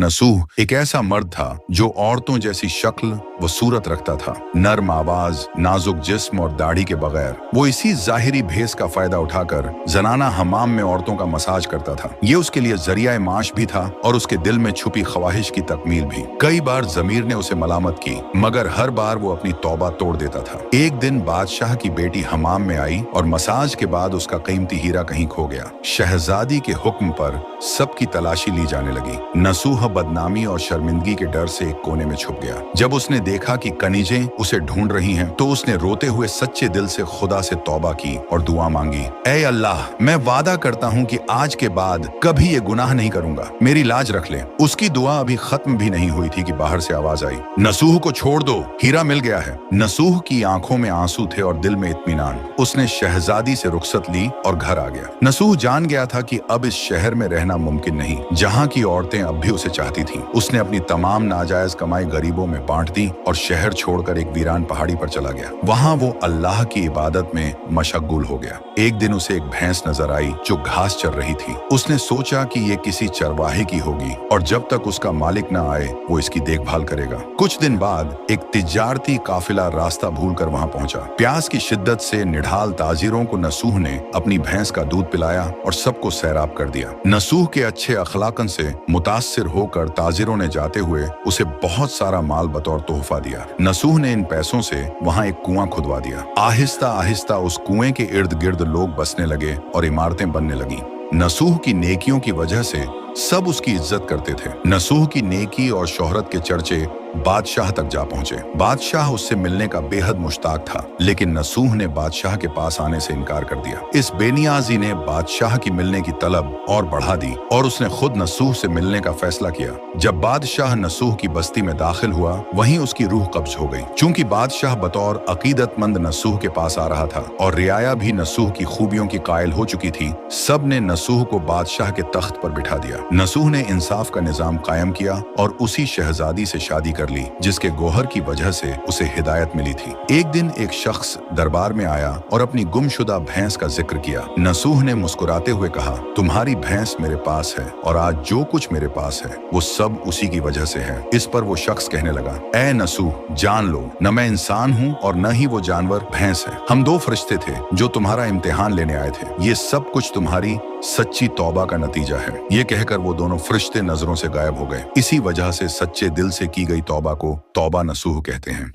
नसूह एक ऐसा मर्द था जो औरतों जैसी शक्ल व सूरत रखता था, नर्म आवाज, नाजुक जिस्म और दाढ़ी के बगैर। वो इसी जाहिरी भेस का फायदा उठाकर जनाना हमाम में औरतों का मसाज करता था। ये उसके लिए जरिया माश भी था और उसके दिल में छुपी ख्वाहिश की तकमील भी। कई बार जमीर ने उसे मलामत की, मगर हर बार वो अपनी तौबा तोड़ देता था। एक दिन बादशाह की बेटी हमाम में आई और मसाज के बाद उसका कीमती हीरा कहीं खो गया। शहजादी के हुक्म पर सबकी तलाशी ली जाने लगी। नसूह बदनामी और शर्मिंदगी के डर से एक कोने में छुप गया। जब उसने देखा कि कनीजें उसे ढूंढ रही हैं, तो उसने रोते हुए सच्चे दिल से खुदा से तौबा की और दुआ मांगी, ऐ अल्लाह, मैं वादा करता हूँ कि आज के बाद कभी ये गुनाह नहीं करूंगा, मेरी लाज रख ले। उसकी दुआ अभी खत्म भी नहीं हुई थी कि बाहर से आवाज आई, नसूह को छोड़ दो, हीरा मिल गया है। नसूह की आंखों में आंसू थे और दिल में इत्मीनान। उसने शहजादी से रुखसत ली और घर आ गया। नसूह जान गया था कि अब इस शहर में रहना मुमकिन नहीं, जहाँ की औरतें अब भी उसे चाहती थीं। उसने अपनी तमाम नाजायज कमाई गरीबों में बांट दी और शहर छोड़कर एक वीरान पहाड़ी पर चला गया। वहाँ वो अल्लाह की इबादत में मशगूल हो गया। एक दिन उसे एक भैंस नजर आई जो घास चर रही थी। उसने सोचा कि ये किसी चरवाहे की होगी और जब तक उसका मालिक न आए वो इसकी देखभाल करेगा। कुछ दिन बाद एक तिजारती काफिला रास्ता भूलकर वहाँ पहुंचा। प्यास की शिद्दत से निढाल ताजिरों को नसूह ने अपनी भैंस का दूध पिलाया और सबको सैराब कर दिया। नसूह के अच्छे अखलाकन से मुतासिर होकर ताजिरों ने जाते हुए उसे बहुत सारा माल बतौर तोहफा दिया। नसूह ने इन पैसों से वहाँ एक कुआं खुदवा दिया। आहिस्ता आहिस्ता उस कुएं के इर्द गिर्द लोग बसने लगे और इमारतें बनने लगीं। नसूह की नेकियों की वजह से सब उसकी इज्जत करते थे। नसूह की नेकी और शोहरत के चर्चे बादशाह तक जा पहुंचे। बादशाह उससे मिलने का बेहद मुश्ताक था, लेकिन नसूह ने बादशाह के पास आने से इनकार कर दिया। इस बेनियाजी ने बादशाह की मिलने की तलब और बढ़ा दी और उसने खुद नसूह से मिलने का फैसला किया। जब बादशाह नसूह की बस्ती में दाखिल हुआ, वहीं उसकी रूह कब्ज हो गई। चूंकि बादशाह बतौर अकीदतमंद नसूह के पास आ रहा था और रियाया भी नसूह की खूबियों की कायल हो चुकी थी, सब ने नसूह को बादशाह के तख्त पर बिठा दिया। नसूह ने इंसाफ का निजाम कायम किया और उसी शहजादी से शादी कर ली जिसके गोहर की वजह से उसे हिदायत मिली थी। एक दिन एक शख्स दरबार में आया और अपनी गुमशुदा भैंस का जिक्र किया। नसूह ने मुस्कुराते हुए कहा, तुम्हारी भैंस मेरे पास है और आज जो कुछ मेरे पास है वो सब उसी की वजह से है। इस पर वो शख्स कहने लगा, ऐ नसूह, जान लो, न मैं इंसान हूँ और न ही वो जानवर भैंस है। हम दो फरिश्ते थे जो तुम्हारा इम्तिहान लेने आए थे। ये सब कुछ तुम्हारी सच्ची तौबा का नतीजा है। ये कहकर वो दोनों फरिश्ते नजरों से गायब हो गए। इसी वजह से सच्चे दिल से की गई तौबा को तौबा नसूह कहते हैं।